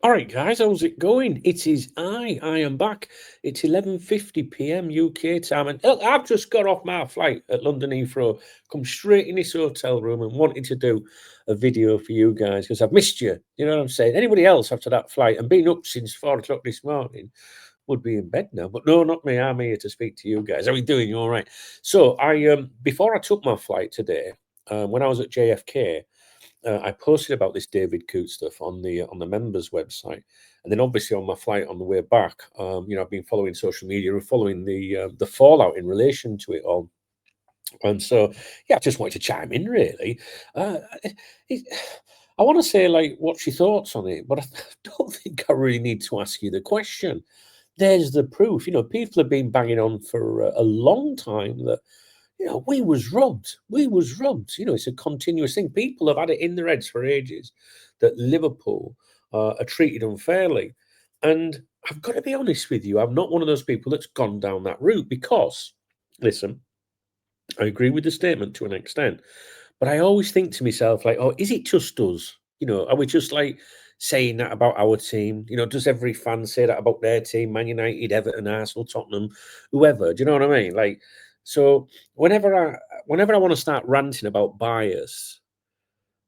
All right, guys, how's it going? It is I am back. It's 11:50 p.m. UK time, and look, I've just got off my flight at London Heathrow, come straight in this hotel room and wanted to do a video for you guys because I've missed you. You know what I'm saying? Anybody else after that flight and been up since 4 o'clock this morning would be in bed now. But no, not me. I'm here to speak to you guys. How are you doing? You all right? So I before I took my flight today, when I was at JFK, I posted about this David Coote stuff on the members website, and then obviously on my flight on the way back, I've been following social media and following the fallout in relation to it all, and so yeah, I just wanted to chime in really. Uh, it, I want to say like, what's your thoughts on it? But I don't think I really need to ask you the question. There's the proof. People have been banging on for a long time that we was robbed. We was robbed. It's a continuous thing. People have had it in their heads for ages that Liverpool are treated unfairly. And I've got to be honest with you, I'm not one of those people that's gone down that route because, listen, I agree with the statement to an extent, but I always think to myself, like, oh, is it just us? Are we just like saying that about our team? Does every fan say that about their team? Man United, Everton, Arsenal, Tottenham, whoever. Do you know what I mean? Like, so whenever I want to start ranting about bias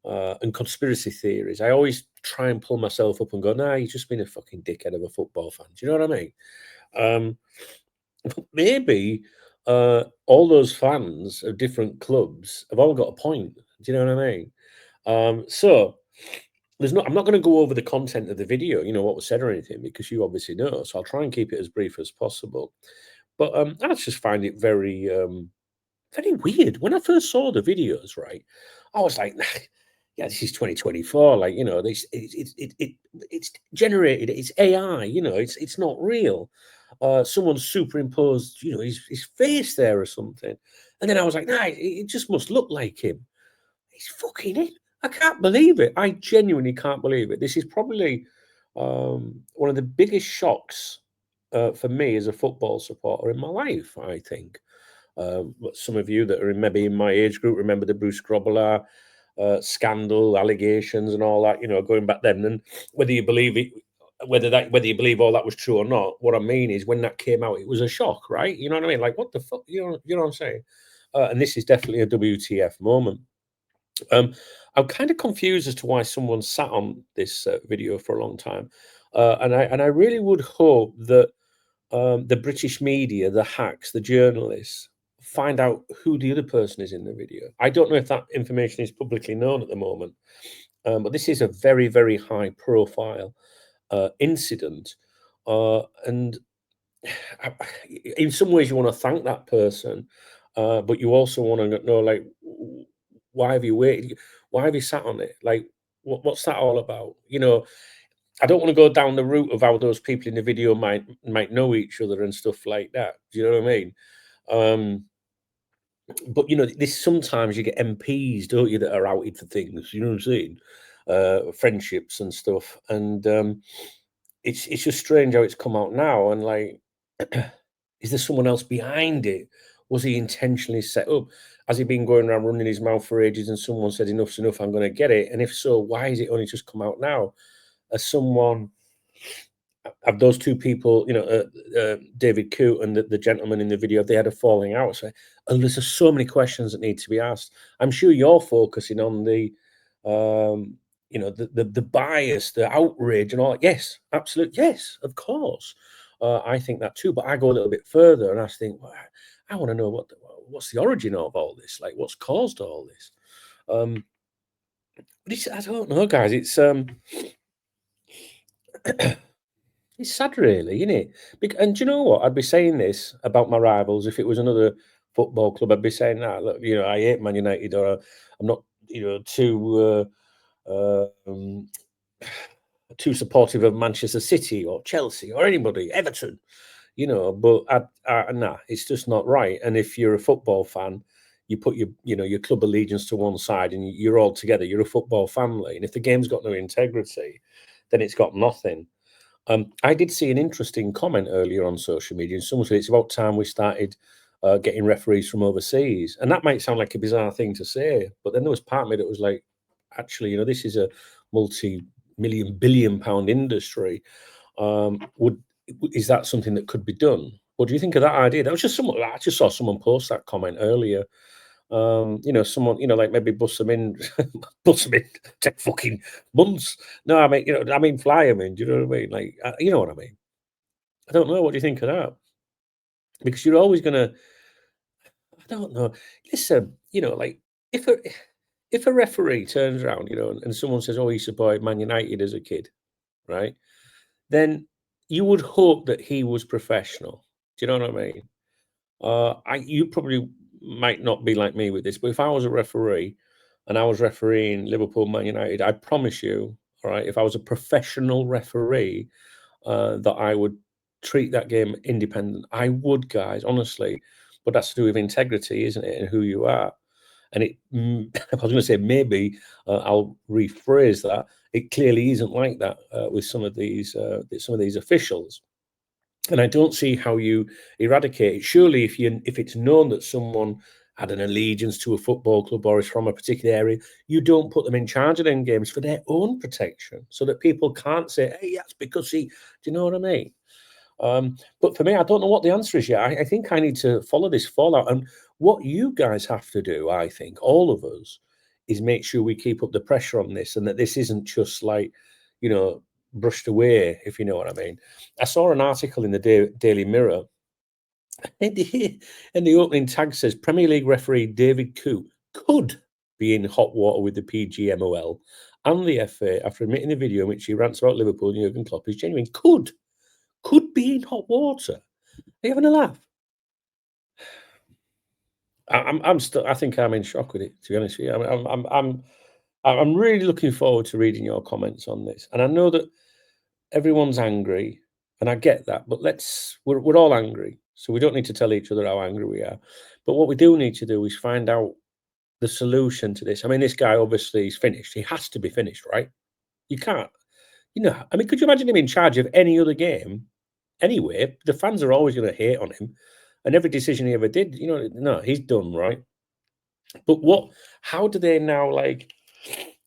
and conspiracy theories, I always try and pull myself up and go, nah, you've just been a fucking dickhead of a football fan. Do you know what I mean? Um, maybe all those fans of different clubs have all got a point. Do you know what I mean? So I'm not going to go over the content of the video, what was said or anything, because you obviously know. So I'll try and keep it as brief as possible. But I just find it very, very weird. When I first saw the videos, right, I was like, yeah, this is 2024. Like, this it's generated. It's AI. It's not real. Someone superimposed, his face there or something. And then I was like, nah, it just must look like him. He's fucking in. I can't believe it. I genuinely can't believe it. This is probably one of the biggest shocks for me as a football supporter in my life, I think. But some of you that are maybe in my age group remember the Bruce Grobbelaar scandal, allegations, and all that. Going back then, and whether you believe it, whether you believe all that was true or not, what I mean is when that came out, it was a shock, right? You know what I mean? Like, what the fuck? You know what I'm saying? And this is definitely a WTF moment. I'm kind of confused as to why someone sat on this video for a long time, and I really would hope that the British media, the hacks, the journalists, find out who the other person is in the video. I don't know if that information is publicly known at the moment, but this is a very, very high profile incident. And in some ways, you want to thank that person, but you also want to know, like, why have you waited? Why have you sat on it? Like, what's that all about? I don't want to go down the route of how those people in the video might know each other and stuff like that. Do you know what I mean? Um, but this sometimes you get MPs, don't you, that are outed for things. You know what I'm saying? Friendships and stuff, and it's just strange how it's come out now. And like, is there someone else behind it? Was he intentionally set up? Has he been going around running his mouth for ages and someone said enough's enough, I'm going to get it? And if so, why is it only just come out now? As someone, have those two people, David Coote and the gentleman in the video, they had a falling out. So, and there's just so many questions that need to be asked. I'm sure you're focusing on the bias, the outrage, and all that. Yes, absolutely. Yes, of course. I think that too. But I go a little bit further and I think, well, I want to know what's the origin of all this? Like, what's caused all this? But I don't know, guys. It's sad, really, isn't it? And do you know what? I'd be saying this about my rivals if it was another football club. I'd be saying that, look, I hate Man United, or I'm not, um, too supportive of Manchester City or Chelsea or anybody, Everton, But nah, it's just not right. And if you're a football fan, you put your club allegiance to one side, and you're all together. You're a football family, and if the game's got no integrity, then it's got nothing. I did see an interesting comment earlier on social media, and someone said it's about time we started getting referees from overseas. And that might sound like a bizarre thing to say, but then there was part of me that was like, actually, this is a multi billion pound industry. Is that something that could be done? What do you think of that idea? That was just someone. I just saw someone post that comment earlier. Someone, like maybe bust them in, take fucking months. No, I mean, fly them in. Do you know what I mean? Like, you know what I mean? I don't know. What do you think of that? Because you're always gonna. I don't know. Listen, like if a referee turns around, and someone says, "Oh, he supported Man United as a kid," right? Then you would hope that he was professional. Do you know what I mean? You probably might not be like me with this, but if I was a referee and I was refereeing Liverpool Man United, I promise you, all right, if I was a professional referee, that I would treat that game independent. I would, guys, honestly. But that's to do with integrity, isn't it, and who you are. And I was going to say maybe I'll rephrase that. It clearly isn't like that with some of these officials. And I don't see how you eradicate it. Surely, if it's known that someone had an allegiance to a football club or is from a particular area, you don't put them in charge of them games for their own protection, so that people can't say, "Hey, that's because he." Do you know what I mean? But for me, I don't know what the answer is yet. I think I need to follow this fallout. And what you guys have to do, I think, all of us, is make sure we keep up the pressure on this and that this isn't just like, brushed away, if you know what I mean. I saw an article in the Daily Mirror, and the opening tag says Premier League referee David Coote could be in hot water with the PGMOL and the FA after admitting the video in which he rants about Liverpool and Jurgen Klopp is genuine. Could be in hot water. Are you having a laugh? I'm still. I think I'm in shock with it. To be honest with you, I'm really looking forward to reading your comments on this. And I know that everyone's angry, and I get that. But we're all angry, so we don't need to tell each other how angry we are. But what we do need to do is find out the solution to this. I mean, this guy obviously is finished. He has to be finished, right? You can't. I mean, could you imagine him in charge of any other game? Anyway, the fans are always going to hate on him, and every decision he ever did, no, he's done, right? But how do they now, like,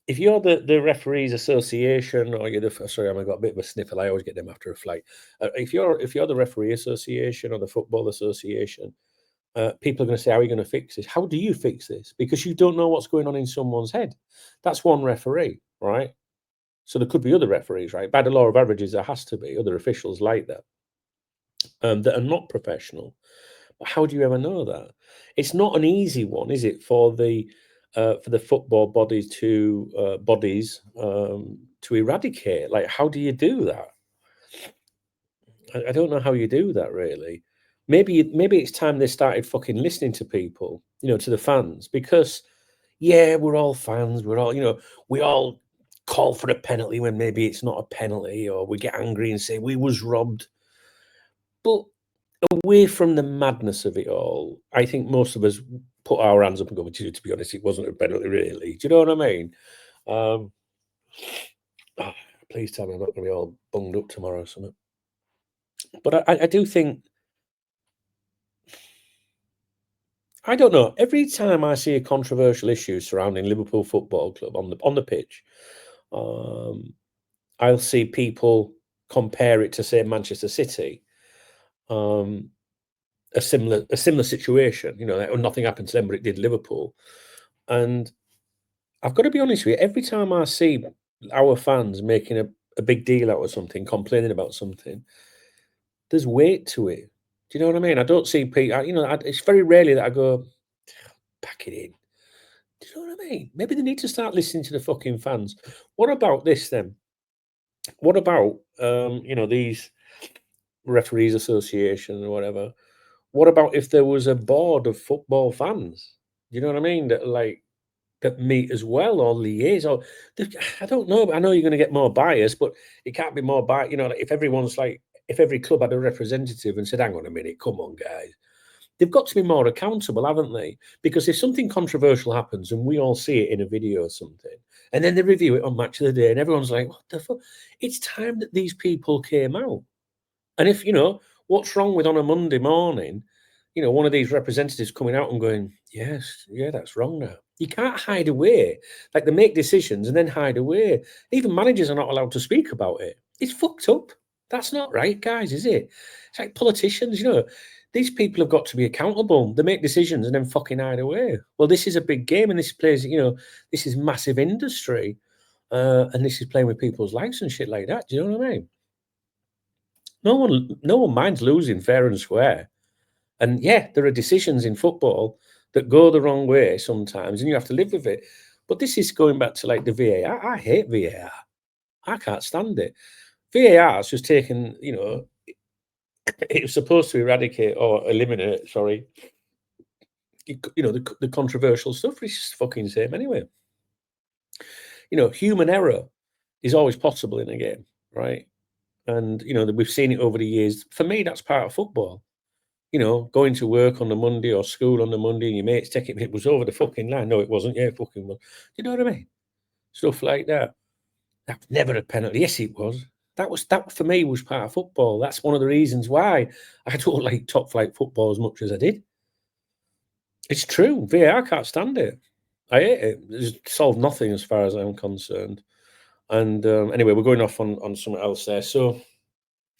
if you're the referees association, or you're sorry, I've got a bit of a sniffle. I always get them after a flight. If you're the referee association or the football association, people are going to say, "How are you going to fix this?" How do you fix this? Because you don't know what's going on in someone's head. That's one referee, right? So there could be other referees, right? By the law of averages, there has to be other officials like that. That are not professional. But how do you ever know that? It's not an easy one, is it, for the football bodies to eradicate? Like, how do you do that? I don't know how you do that, really. Maybe it's time they started fucking listening to people, to the fans, because yeah, we're all fans. We're all, we all call for a penalty when maybe it's not a penalty, or we get angry and say we was robbed. But away from the madness of it all, I think most of us put our hands up and go, to be honest, it wasn't a penalty, really. Do you know what I mean? Please tell me I'm not going to be all bunged up tomorrow or something. But I do think, I don't know, every time I see a controversial issue surrounding Liverpool Football Club on the pitch, I'll see people compare it to, say, Manchester City. A similar situation, nothing happened to them, but it did Liverpool. And I've got to be honest with you, every time I see our fans making a big deal out of something, complaining about something, there's weight to it. Do you know what I mean? I don't see people, it's very rarely that I go, pack it in. Do you know what I mean? Maybe they need to start listening to the fucking fans. What about this then? What about, these referees association or whatever? What about if there was a board of football fans? You know what I mean? That meet as well, or liaise, or I don't know. I know you're going to get more bias, but it can't be more bias. Like if if every club had a representative and said, "Hang on a minute, come on, guys," they've got to be more accountable, haven't they? Because if something controversial happens and we all see it in a video or something, and then they review it on Match of the Day, and everyone's like, "What the fuck?" It's time that these people came out. And if what's wrong with on a Monday morning, one of these representatives coming out and going, "Yes, yeah, that's wrong now." You can't hide away. Like, they make decisions and then hide away. Even managers are not allowed to speak about it. It's fucked up. That's not right, guys, is it? It's like politicians, these people have got to be accountable. They make decisions and then fucking hide away. Well, this is a big game and this plays, this is massive industry. And this is playing with people's lives and shit like that. Do you know what I mean? No one minds losing fair and square. And yeah, there are decisions in football that go the wrong way sometimes, and you have to live with it. But this is going back to like the VAR. I hate VAR. I can't stand it. VAR has just taken, it was supposed to eradicate or eliminate, sorry, the controversial stuff. It's just fucking the same anyway. Human error is always possible in a game, right? And, we've seen it over the years. For me, that's part of football. Going to work on the Monday or school on the Monday and your mates taking it was over the fucking line. No, it wasn't. Yeah, it fucking was. You know what I mean? Stuff like that. That was never a penalty. Yes, it was. That for me was part of football. That's one of the reasons why I don't like top flight football as much as I did. It's true. VAR can't stand it. I hate it. It's solved nothing as far as I'm concerned. And anyway, we're going off on something else there. So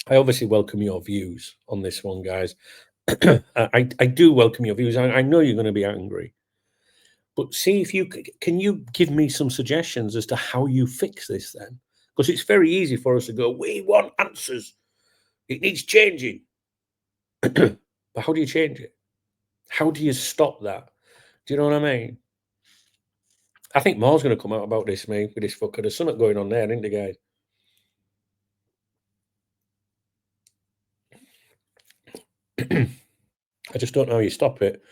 I obviously welcome your views on this one, guys. I do welcome your views. I know you're going to be angry, but see if can you give me some suggestions as to how you fix this then? Because it's very easy for us to go, we want answers. It needs changing. But how do you change it? How do you stop that? Do you know what I mean? I think more's going to come out about this, mate, with this fucker. There's something going on there, isn't there, guys? I just don't know how you stop it.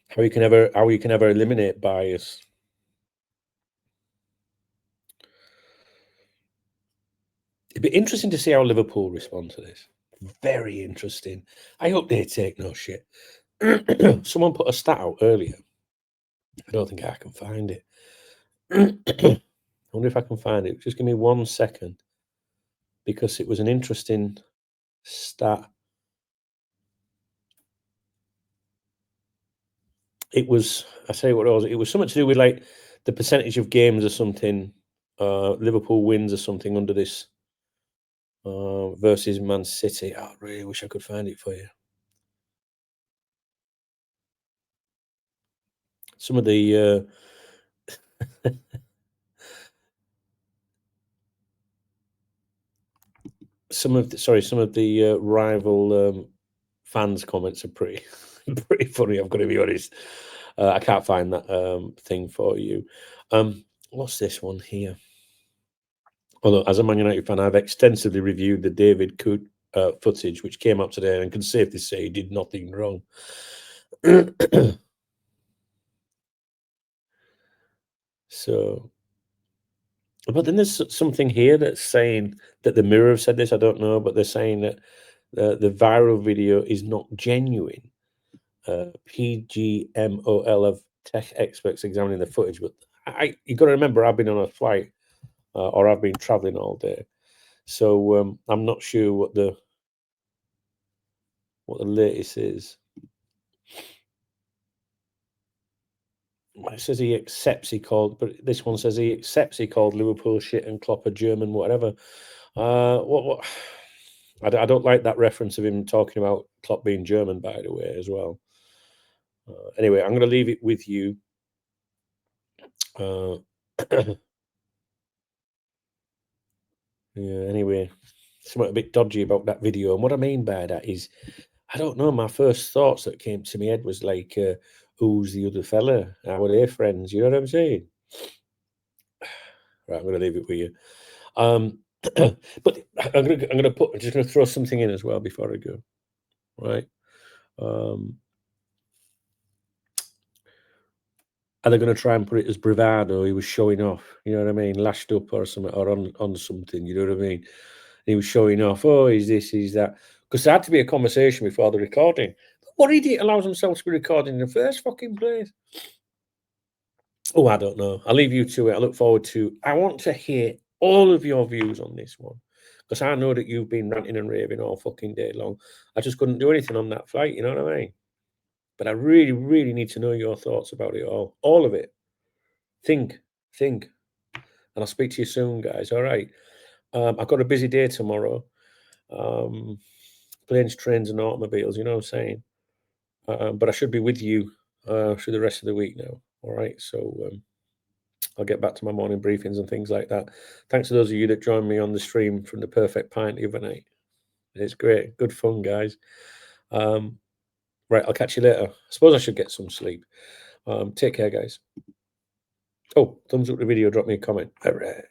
How you can ever eliminate bias. It'd be interesting to see how Liverpool respond to this. Very interesting. I hope they take no shit. Someone put a stat out earlier. I don't think I can find it. I wonder if I can find it. Just give me 1 second, because it was an interesting stat. It was, I say what it was. It was something to do with like the percentage of games or something. Liverpool wins or something under this versus Man City. I really wish I could find it for you. Some of the some of the rival fans' comments are pretty pretty funny. I've got to be honest. I can't find that thing for you. What's this one here? Although, as a Man United fan, I've extensively reviewed the David Coote footage, which came up today, and can safely say he did nothing wrong. So, but then there's something here that's saying that the Mirror have said this. I don't know, but they're saying that the viral video is not genuine. PGMOL of tech experts examining the footage, but you got to remember, I've been on a flight or I've been traveling all day, so I'm not sure what the latest is. It says he accepts he called, but this one says he accepts he called Liverpool shit and Klopp a German, whatever. What? I don't like that reference of him talking about Klopp being German, by the way, as well. Anyway, I'm going to leave it with you. Yeah, anyway, something a bit dodgy about that video. And what I mean by that is, I don't know, my first thoughts that came to my head was like, who's the other fella? How are they friends? You know what I'm saying? Right, I'm going to leave it with you. But I'm just going to throw something in as well before I go. Right. Are they going to try and put it as bravado? He was showing off, you know what I mean? Lashed up or something, or on something, you know what I mean? He was showing off, oh, he's this, he's that. Because there had to be a conversation before the recording. What idiot allows himself to be recording in the first fucking place? Oh, I don't know. I'll leave you to it. I look forward to. I want to hear all of your views on this one, because I know that you've been ranting and raving all fucking day long. I just couldn't do anything on that flight, you know what I mean? But I really, really need to know your thoughts about it all of it. think, and I'll speak to you soon, guys. All right. I've got a busy day tomorrow. Planes, trains, and automobiles. You know what I'm saying? But I should be with you through the rest of the week now. All right. So I'll get back to my morning briefings and things like that. Thanks to those of you that joined me on the stream from the Perfect Pint the other night. It's great. Good fun, guys. Right. I'll catch you later. I suppose I should get some sleep. Take care, guys. Oh, thumbs up the video. Drop me a comment. All right.